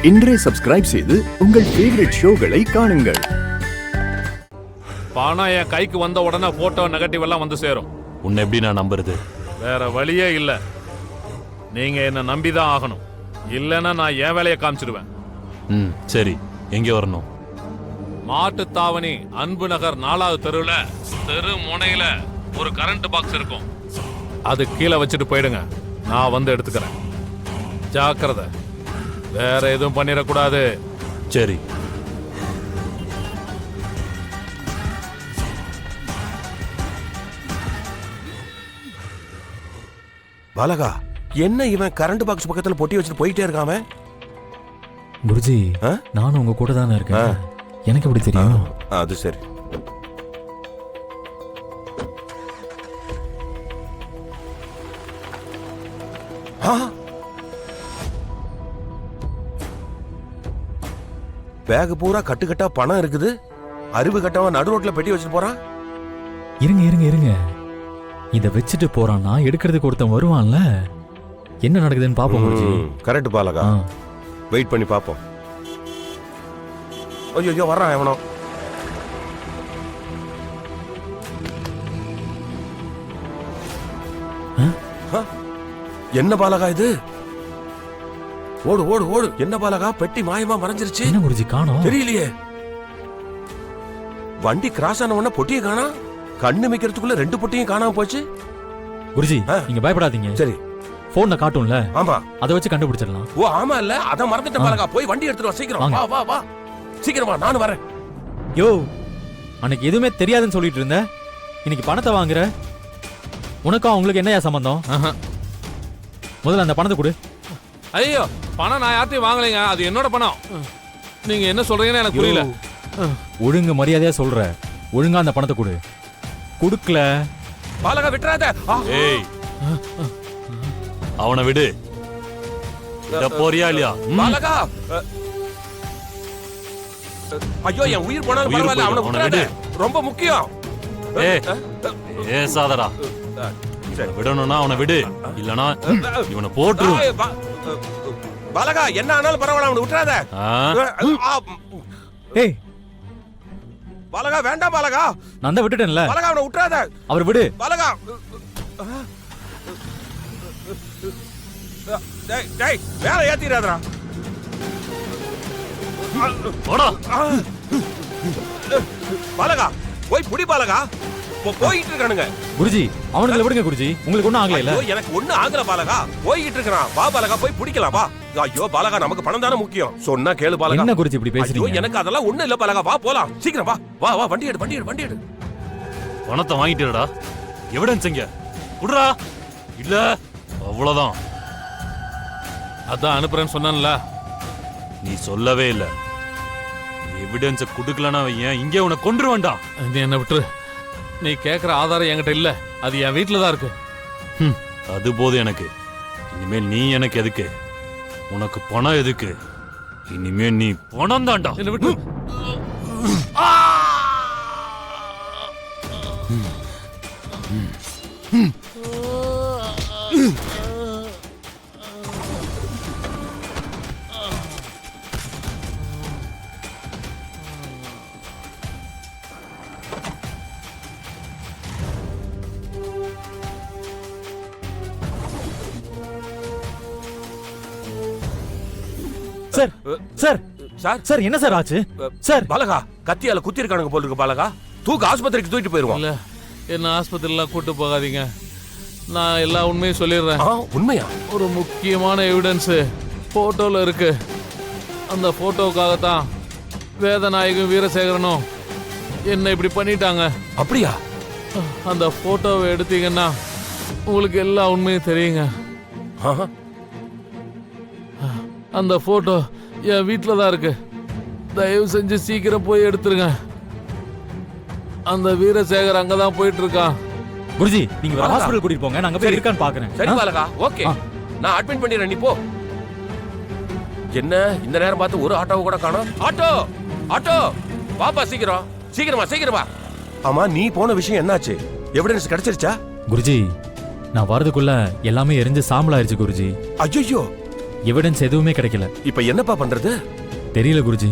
இன்றே சப்ஸ்கிரைப் செய்து உங்கள் ஃபேவரட் ஷோகளை காணுங்கள். பணம் என் கைக்கு வந்த உடனே போட்டோ நெகட்டிவ் எல்லாம் வந்து சேரும். உன்னை எப்படி நான் நம்புறது? வேற வழியே இல்ல. நீங்க என்ன நம்பிதான் ஆகணும். இல்லைன்னா நான் என் வேலையை காமிச்சிடுவேன். சரி, எங்க வரணும்? மாட்டுத்தாவணி அன்பு நகர் 4வது தெருவுல தெரு முனையில ஒரு கரண்ட் பாக்ஸ் இருக்கும். அது கீழே வச்சுட்டு போயிடுங்க. நான் வந்து எடுத்துக்கிறேன். ஜாக்கிரதை, வேற எதுவும் பண்ணிடக்கூடாது. சரி. பாலகா, என்ன இவன் கரண்ட் பாக்ஸ் பக்கத்துல பொட்டி வச்சுட்டு போயிட்டே இருக்காம? குருஜி, நானும் உங்க கூட தானே இருக்கேன். எனக்கு எப்படி தெரியும்? அது சரி. பேக் பூரா கட்டுக்கட்டா பணம் இருக்குது. அறிவு கட்டவன் நடு ரோட்ல பெட்டி வச்சுட்டு போறான். இருங்க இருங்க இருங்க, இத வச்சுட்டு போறான்னா எடுக்கிறதுக்கு ஒருத்தன் வருவான்ல. என்ன நடக்குதுன்னு பாப்போம் குருஜி. கரெக்ட் பாலகா, வெயிட் பண்ணி பாப்போம். ஐயோ வர்றான் எவனோ. என்ன பாலகா இது? ஓடு ஓடு ஓடு. என்ன பாலகா, பெட்டி மாயமா மறைஞ்சிருச்சு. என்ன குருஜி காணோம்? தெரியலையே. வண்டி கிராஸ் ஆன உடனே பொட்டியை காணா. கண்ணு மிக்கிறதுக்குள்ள 2 பொட்டியும் காணாம போச்சு. குருஜி நீங்க பயப்படாதீங்க. சரி, போன்ல காட்டும்ல, ஆமா, அதை வச்சு கண்டுபிடிச்சிடலாம். ஓ ஆமா இல்ல, அத மறந்துட்ட பாலகா. போய் வண்டி எடுத்துட்டு வா சீக்கிரம். வா வா வா சீக்கிரம் வா, நானும் வரேன். யோ, அன்னைக்கு எதுவுமே தெரியாதுன்னு சொல்லிட்டு இருந்த, இன்னைக்கு பணத்தை வாங்குற. உனக்கும் அவங்களுக்கு என்னையா சம்பந்தம்? முதல்ல அந்த பணத்தை கொடு. ஐயோ, பணம் நான் யார்ட்டையும் வாங்கலைங்க. அது என்னோட பணம். நீங்க என்ன சொல்றீங்கன்னு எனக்கு புரியல. ஒழுங்கு மரியாதையா சொல்ற. ஒழுங்கா அந்த பணத்தை கொடு. குடுக்கல பாலகா விட்டுறாத. ஏய், அவனை விடு. போறியா இல்லையா? பாலகா, ஐயோ என் உயிர் போனாலும் பரவாயில்ல, அவனை விட்டுறாத. ரொம்ப முக்கியம். சாதரா, விடணும்னா அவனை விடு, இல்லனா இவனை போட்டுரு. பாலகா, என்ன ஆனாலும் பரவாயில்ல, அவனை விட்டுறாத. ஏய் பாலகா, வேண்டாம் பாலகா. நான் தான் விட்டுட்டேன்ல. பாலகா, அவனை விட்டுறாத. அவர் விடு. பாலகா, டேய் டேய், வேற ஏத்திராதடா. பாலகா, போய் புடி பாலகா. போயிட்டு இருக்கானுங்க. குருஜி, அவனுங்களை விடுங்க குருஜி. உங்களுக்கு ஒண்ணும் ஆகல இல்ல? எனக்கு ஒண்ணும் ஆகல பாலகா. போயிட்டு இருக்கான். வா பாலகா, போய் பிடிக்கலாம் வா. ஐயோ பாலகா, நமக்கு பணம் தானே முக்கியம். சொன்னா கேளு பாலகா. என்ன குருஜி இப்படி பேசுறீங்க? எனக்கு அதெல்லாம் ஒண்ணும் இல்ல பாலகா. வா போலாம், சீக்கிரம் வா. வா வா, வண்டி எடு வண்டி எடு வண்டி எடு. பணத்தை வாங்கிட்டுடா. எவிடன்ஸ் எங்க? குடுறா. இல்ல அவ்வளவுதான். அதான் அனுப்புறேன்னு சொன்னான்ல. நீ சொல்லவே இல்ல. எவிடன்ஸ் குடுக்கலனா ஏன் இங்கே உன்னை கொன்று வேண்டாம். நீ என்ன விட்டுரு. நீ கேக்குற ஆதாரம் என்கிட்ட இல்ல. அது என் வீட்டுல தான் இருக்கு. அது போதும் எனக்கு. இனிமேல் நீ எனக்கு எதுக்கு? உனக்கு பணம் எதுக்கு? இனிமேல் நீ பணம் தாண்டா. என்ன விட்டு. சார் சார் சார் சார், என்ன சார் ஆச்சு? சார் பாலகா, கத்தியால குத்தி இருக்கானுங்க போல இருக்கு பாலகா. தூக்கு ஆஸ்பத்திரிக்கு தூக்கிட்டு போயிருவோம். இல்ல, என்ன ஆஸ்பத்திரிலாம் கூட்டு போகாதீங்க. நான் எல்லா உண்மையும் சொல்லிடுறேன். உண்மையா? ஒரு முக்கியமான எவிடன்ஸ் போட்டோல இருக்கு. அந்த போட்டோவுக்காகத்தான் வேதநாயகம் வீரசேகரனும் என்ன இப்படி பண்ணிட்டாங்க. அப்படியா? அந்த போட்டோவை எடுத்தீங்கன்னா உங்களுக்கு எல்லா உண்மையும் தெரியுங்க. அந்த போட்டோ என் வீட்டுல தான் இருக்கு. தயவு செஞ்சு சீக்கிரம் போய் எடுத்துருங்க. அந்த வீரசேகர் அங்கதான் போயிட்டு இருக்கான். குருஜி, நீங்க ஹாஸ்பிடல் கூட்டிட்டு போங்க. நான் அங்க போய் இருக்கான்னு பாக்குறேன். சரி பாலகா, ஓகே. நான் அட்மிட் பண்ணிடுறேன், நீ போ. என்ன இந்த நேரம் பார்த்து ஒரு ஆட்டோவை கூட காணோம்? ஆட்டோ ஆட்டோ, வாப்பா சீக்கிரம். சீக்கிரமா சீக்கிரமா. ஆமா, நீ போன விஷயம் என்னாச்சு? எவிடன்ஸ் கிடைச்சிருச்சா? குருஜி, நான் வரதுக்குள்ள எல்லாமே எரிஞ்சு சாம்பலாயிருச்சு குருஜி. ஐயோ, எவிடன்ஸ் எதுவுமே கிடைக்கல. இப்ப என்னப்பா பண்றது? தெரியல குருஜி,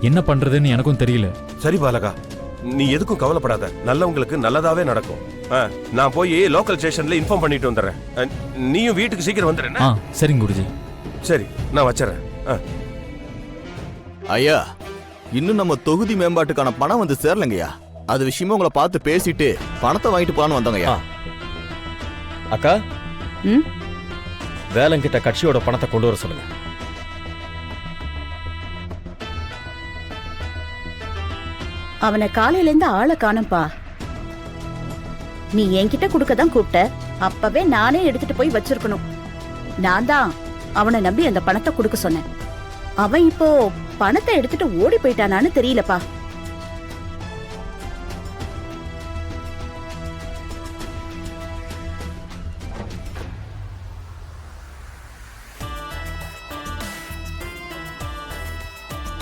என்ன பண்றதுன்னு எனக்கும் தெரியல. சரி பாலகா, நீ எதுக்கும் கவலைப்படாத. நல்லவங்களுக்கு நல்லதாவே நடக்கும். நான் போய் லோக்கல் ஸ்டேஷன்ல இன்ஃபார்ம் பண்ணிட்டு வந்துடுறேன். நீயும் வீட்டுக்கு சீக்கிரம் வந்துடுறேன். சரிங்க குருஜி. சரி, நான் வச்சிடறேன். ஐயா, இன்னும் நம்ம தொகுதி மேம்பாட்டுக்கான பணம் வந்து சேரலங்கய்யா. அது விஷயமா உங்களை பார்த்து பேசிட்டு பணத்தை வாங்கிட்டு போலான்னு வந்தாங்கய்யா. அக்கா, வேலங்கிட்ட கட்சியோட பணத்தை கொண்டு வர சொல்லுங்க. அவனை காலையில இருந்து ஆளை காணோம்பா. நீ என்கிட்ட கொடுக்கதான் கூப்பிட்ட. அப்பவே நானே எடுத்துட்டு போய் வச்சிருக்கணும். நான் தான் அவனை நம்பி அந்த பணத்தை கொடுக்க சொன்னேன். அவன் இப்போ பணத்தை எடுத்துட்டு ஓடி போயிட்டானான்னு தெரியலப்பா.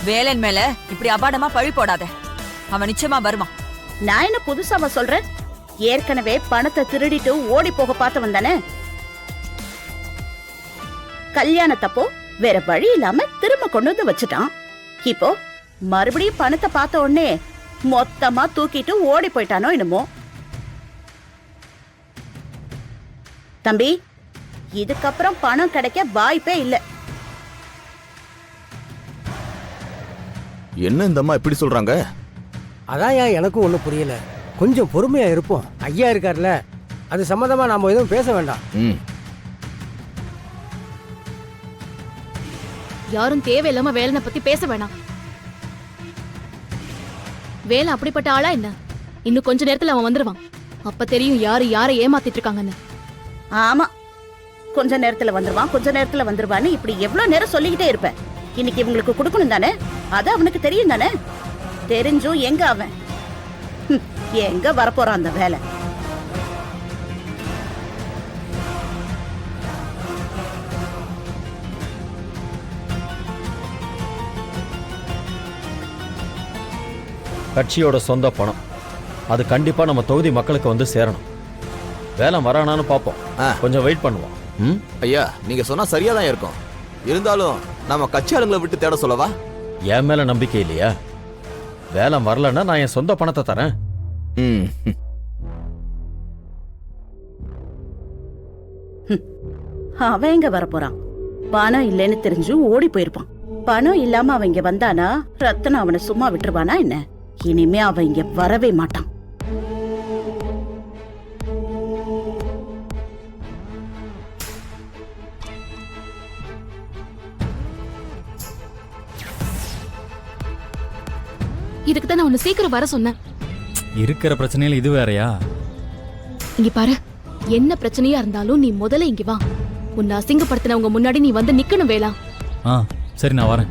வேலன் மேல இப்படி அபாடமா பழி போடாத. அவன் நிச்சயமா வருவான். நான் என்ன புதுசாவா சொல்றேன்? ஏற்கனவே பணத்தை திருடிட்டு ஓடி போக பார்த்தவன் தானே. கல்யாணத்தப்போ வேற வழி இல்லாம திரும்ப கொண்டு வந்து வச்சுட்டான். இப்போ மறுபடியும் பணத்தை பார்த்த உடனே மொத்தமா தூக்கிட்டு ஓடி போயிட்டானோ என்னமோ. தம்பி, இதுக்கப்புறம் பணம் கிடைக்க வாய்ப்பே இல்லை. என்ன இந்த அம்மா இப்படி சொல்றாங்க? அதான் எனக்கும் ஒன்றும் புரியல. கொஞ்சம் பொறுமையா இருப்போம். ஐயா இருக்கார்ல, அது சம்மந்தமா நாம எதுவும் பேச வேண்டாம். யாரும் தேவையில்லாம வேலனை பத்தி பேச வேணாம். வேலை அப்படிப்பட்ட ஆளா என்ன? இன்னும் கொஞ்ச நேரத்துல அவன் வந்துருவான். அப்ப தெரியும் யாரு யாரை ஏமாத்திட்டு இருக்காங்கன்னு. ஆமா, கொஞ்ச நேரத்துல வந்துருவான், கொஞ்ச நேரத்துல வந்துருவான்னு இப்படி எவ்வளவு நேரம் சொல்லிக்கிட்டே இருப்பேன். இன்னைக்கு இவங்களுக்கு கொடுக்கணும் தானே, அது அவனுக்கு தெரியும் தானே. தெரிஞ்சும் எங்க அவன் எங்க வரப்போறான் அந்த வேலை? கட்சியோட சொந்த பணம், அது கண்டிப்பா நம்ம தொகுதி மக்களுக்கு வந்து சேரணும். வேலை வரானான்னு பார்ப்போம். கொஞ்சம் வெயிட் பண்ணுவோம். ஐயா, நீங்க சொன்னா சரியா தான் இருக்கும். இருந்தாலும் நம்ம கட்சி ஆளுங்களை விட்டு தேட சொல்லவா? என் மேல நம்பிக்கை இல்லையா? வேலை வரலன்னா நான் என் சொந்த பணத்தை தரேன். அவன் எங்க வரப்போறான்? பணம் இல்லைன்னு தெரிஞ்சு ஓடி போயிருப்பான். பணம் இல்லாம அவன் இங்க வந்தானா ரத்தனம் அவனை சும்மா விட்டுருவானா என்ன? இனிமே அவன் இங்க வரவே மாட்டான். இதுக்கு தான் நான் உன்னை சீக்கிரம் வர சொன்னேன். இருக்கிற பிரச்சனையில இது வேறயா? இங்க பாரு, என்ன பிரச்சனையா இருந்தாலும் நீ முதல்ல இங்க வா. உன்னை அசிங்கப்படுத்தினவங்க முன்னாடி நீ வந்து நிக்கணும் வேலா. சரி, நான் வரேன்.